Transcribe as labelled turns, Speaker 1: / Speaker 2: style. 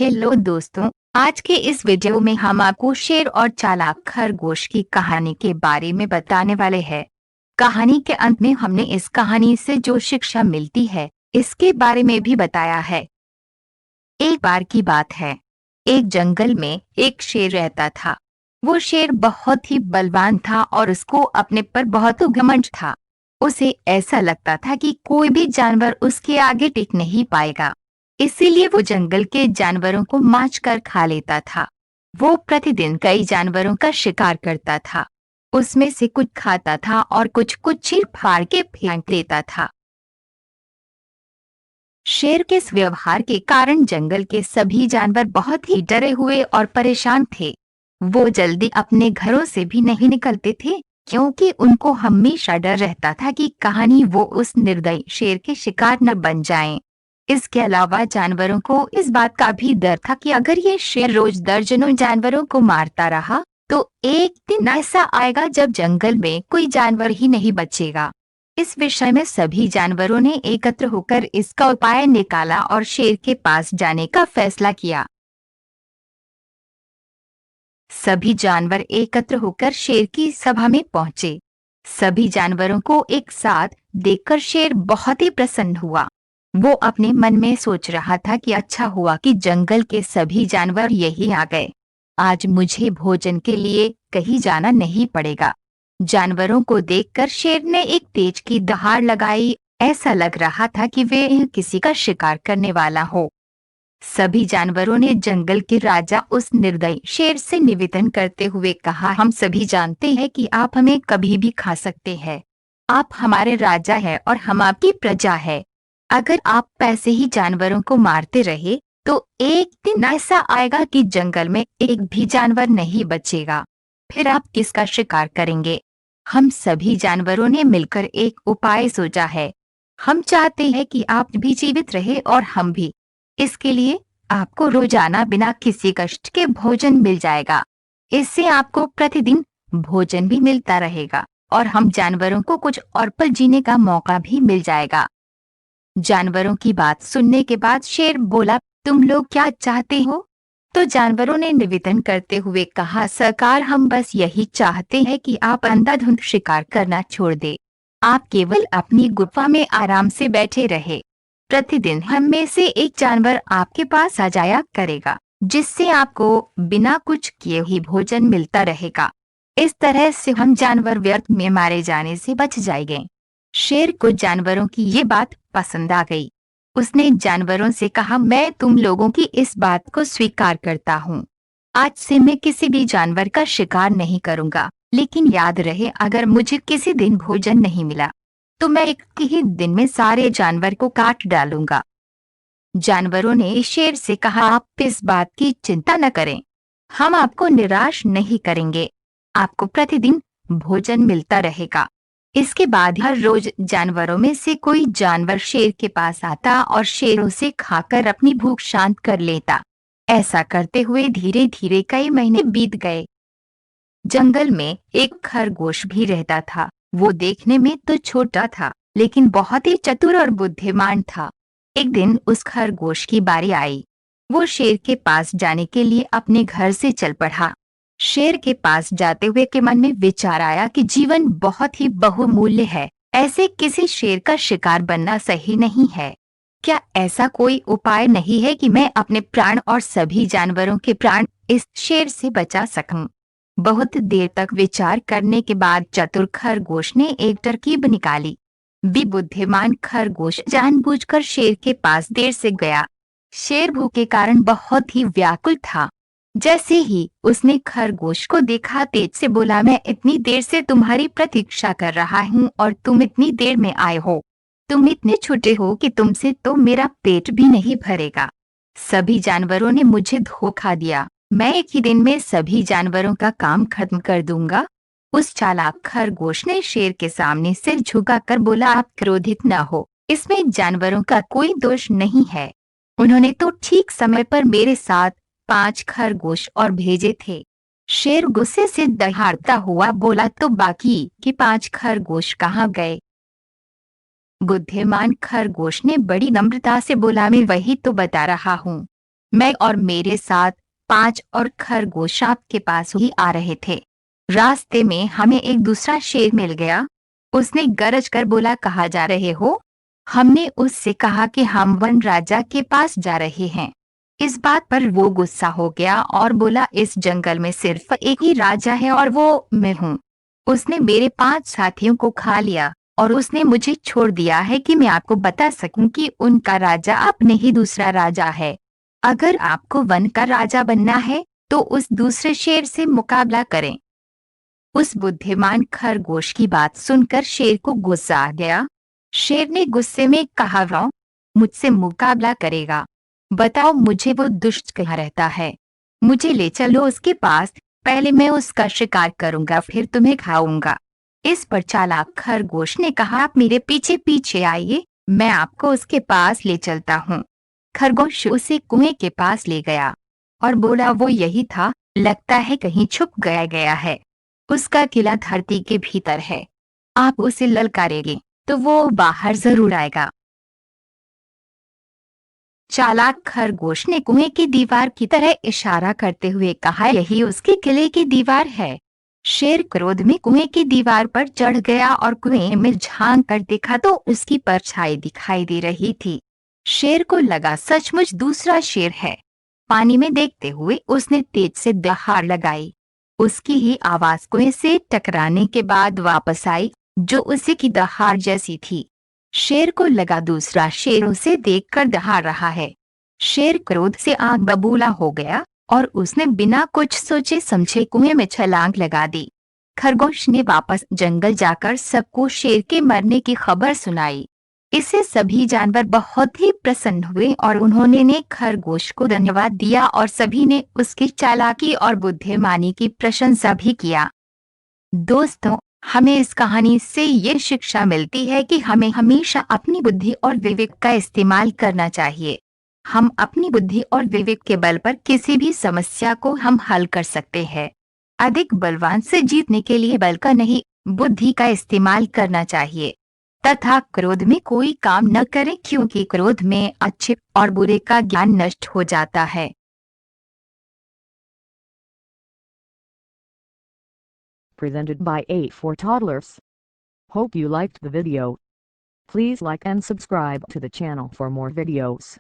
Speaker 1: Hello दोस्तों। आज के इस वीडियो में हम आपको शेर और चालाक खरगोश की कहानी के बारे में बताने वाले हैं। कहानी के अंत में हमने इस कहानी से जो शिक्षा मिलती है इसके बारे में भी बताया है। एक बार की बात है, एक जंगल में एक शेर रहता था। वो शेर बहुत ही बलवान था और उसको अपने पर बहुत घमंड था। उसे ऐसा लगता था कि कोई भी जानवर उसके आगे टिक नहीं पाएगा। इसीलिए वो जंगल के जानवरों को मार कर खा लेता था। वो प्रतिदिन कई जानवरों का शिकार करता था। उसमें से कुछ खाता था और कुछ कुछ चीर फाड़ के फेंक देता था। शेर के इस व्यवहार के कारण जंगल के सभी जानवर बहुत ही डरे हुए और परेशान थे। वो जल्दी अपने घरों से भी नहीं निकलते थे, क्योंकि उनको हमेशा डर रहता था कि कहानी वो उस निर्दयी शेर के शिकार न बन जाएं। इसके अलावा जानवरों को इस बात का भी डर था कि अगर ये शेर रोज दर्जनों जानवरों को मारता रहा तो एक दिन ऐसा आएगा जब जंगल में कोई जानवर ही नहीं बचेगा। इस विषय में सभी जानवरों ने एकत्र होकर इसका उपाय निकाला और शेर के पास जाने का फैसला किया। सभी जानवर एकत्र होकर शेर की सभा में पहुंचे। सभी जानवरों को एक साथ देखकर शेर बहुत ही प्रसन्न हुआ। वो अपने मन में सोच रहा था कि अच्छा हुआ कि जंगल के सभी जानवर यहीं आ गए। आज मुझे भोजन के लिए कहीं जाना नहीं पड़ेगा। जानवरों को देखकर शेर ने एक तेज की दहाड़ लगाई। ऐसा लग रहा था कि वे किसी का शिकार करने वाला हो। सभी जानवरों ने जंगल के राजा उस निर्दयी शेर से निवेदन करते हुए कहा, हम सभी जानते हैं कि आप हमें कभी भी खा सकते हैं। आप हमारे राजा हैं और हम आपकी प्रजा है। अगर आप ऐसे ही जानवरों को मारते रहे तो एक दिन ऐसा आएगा कि जंगल में एक भी जानवर नहीं बचेगा। फिर आप किसका शिकार करेंगे? हम सभी जानवरों ने मिलकर एक उपाय सोचा है। हम चाहते हैं कि आप भी जीवित रहे और हम भी। इसके लिए आपको रोजाना बिना किसी कष्ट के भोजन मिल जाएगा। इससे आपको प्रतिदिन भोजन भी मिलता रहेगा और हम जानवरों को कुछ और पल जीने का मौका भी मिल जाएगा। जानवरों की बात सुनने के बाद शेर बोला, तुम लोग क्या चाहते हो? तो जानवरों ने निवेदन करते हुए कहा, सरकार, हम बस यही चाहते हैं कि आप अंधाधुंध शिकार करना छोड़ दें। आप केवल अपनी गुफा में आराम से बैठे रहे। प्रतिदिन हम में से एक जानवर आपके पास आ जाया करेगा, जिससे आपको बिना कुछ किए ही भोजन मिलता रहेगा। इस तरह से हम जानवर व्यर्थ में मारे जाने से बच जाएंगे। शेर को जानवरों की ये बात पसंद आ गई। उसने जानवरों से कहा, मैं तुम लोगों की इस बात को स्वीकार करता हूँ। आज से मैं किसी भी जानवर का शिकार नहीं करूंगा, लेकिन याद रहे, अगर मुझे किसी दिन भोजन नहीं मिला तो मैं एक ही दिन में सारे जानवर को काट डालूंगा। जानवरों ने शेर से कहा, आप इस बात की चिंता न करें, हम आपको निराश नहीं करेंगे। आपको प्रतिदिन भोजन मिलता रहेगा। इसके बाद हर रोज जानवरों में से कोई जानवर शेर के पास आता और शेर उसे खाकर अपनी भूख शांत कर लेता। ऐसा करते हुए धीरे धीरे कई महीने बीत गए। जंगल में एक खरगोश भी रहता था। वो देखने में तो छोटा था, लेकिन बहुत ही चतुर और बुद्धिमान था। एक दिन उस खरगोश की बारी आई। वो शेर के पास जाने के लिए अपने घर से चल पड़ा। शेर के पास जाते हुए के मन में विचार आया कि जीवन बहुत ही बहुमूल्य है। ऐसे किसी शेर का शिकार बनना सही नहीं है। क्या ऐसा कोई उपाय नहीं है कि मैं अपने प्राण और सभी जानवरों के प्राण इस शेर से बचा सकूं? बहुत देर तक विचार करने के बाद चतुर खरगोश ने एक तरकीब निकाली। बुद्धिमान खरगोश जानबूझकर शेर के पास देर से गया। शेर भूख के कारण बहुत ही व्याकुल था। जैसे ही उसने खरगोश को देखा, तेज से बोला, मैं इतनी देर से तुम्हारी प्रतीक्षा कर रहा हूँ और तुम इतनी देर में आए हो। तुम इतने छोटे हो कि तुमसे तो मेरा पेट भी नहीं भरेगा। सभी जानवरों ने मुझे धोखा दिया। मैं एक ही दिन में सभी जानवरों का काम खत्म कर दूंगा। उस चालाक खरगोश ने शेर के सामने सिर झुकाकर बोला, आप क्रोधित न हो, इसमें जानवरों का कोई दोष नहीं है। उन्होंने तो ठीक समय पर मेरे साथ 5 खरगोश और भेजे थे। शेर गुस्से से दहाड़ता हुआ बोला, तो बाकी के 5 खरगोश कहाँ गए? बुद्धिमान खरगोश ने बड़ी नम्रता से बोला, मैं वही तो बता रहा हूँ। मैं और मेरे साथ 5 और खरगोश आपके पास ही आ रहे थे। रास्ते में हमें एक दूसरा शेर मिल गया। उसने गरज कर बोला, कहाँ जा रहे हो? हमने उससे कहा कि हम वन राजा के पास जा रहे हैं। इस बात पर वो गुस्सा हो गया और बोला, इस जंगल में सिर्फ एक ही राजा है और वो मैं हूँ। उसने मेरे 5 साथियों को खा लिया और उसने मुझे छोड़ दिया है कि मैं आपको बता सकूं कि उनका राजा अपने ही दूसरा राजा है। अगर आपको वन का राजा बनना है तो उस दूसरे शेर से मुकाबला करें। उस बुद्धिमान खरगोश की बात सुनकर शेर को गुस्सा आ गया। शेर ने गुस्से में कहा, वो मुझसे मुकाबला करेगा? बताओ मुझे वो दुष्ट कहाँ रहता है। मुझे ले चलो उसके पास। पहले मैं उसका शिकार करूंगा, फिर तुम्हें खाऊंगा। इस पर चालाक खरगोश ने कहा, आप मेरे पीछे पीछे आइए, मैं आपको उसके पास ले चलता हूँ। खरगोश उसे कुएं के पास ले गया और बोला, वो यही था, लगता है कहीं छुप गया गया है। उसका किला धरती के भीतर है। आप उसे ललकारेंगे तो वो बाहर जरूर आएगा। चालाक खरगोश ने कुएं की दीवार की तरह इशारा करते हुए कहा, यही उसके किले की दीवार है। शेर क्रोध में कुएं की दीवार पर चढ़ गया और कुएं में झांक कर देखा तो उसकी परछाई दिखाई दे रही थी। शेर को लगा सचमुच दूसरा शेर है। पानी में देखते हुए उसने तेज से दहाड़ लगाई। उसकी ही आवाज कुएं से टकराने के बाद वापस आई, जो उसी की दहाड़ जैसी थी। शेर को लगा दूसरा शेर उसे देखकर दहाड़ रहा है। शेर क्रोध से आग बबूला हो गया और उसने बिना कुछ सोचे समझे कुएं में छलांग लगा दी। खरगोश ने वापस जंगल जाकर सबको शेर के मरने की खबर सुनाई। इससे सभी जानवर बहुत ही प्रसन्न हुए और उन्होंने ने खरगोश को धन्यवाद दिया और सभी ने उसकी चालाकी और बुद्धिमानी की प्रशंसा भी किया। दोस्तों, हमें इस कहानी से ये शिक्षा मिलती है कि हमें हमेशा अपनी बुद्धि और विवेक का इस्तेमाल करना चाहिए। हम अपनी बुद्धि और विवेक के बल पर किसी भी समस्या को हम हल कर सकते हैं। अधिक बलवान से जीतने के लिए बल का नहीं, बुद्धि का इस्तेमाल करना चाहिए। तथा क्रोध में कोई काम न करें, क्योंकि क्रोध में अच्छे और बुरे का ज्ञान नष्ट हो जाता है।
Speaker 2: Presented by 8 for Toddlers. Hope you liked the video. Please like and subscribe to the channel for more videos.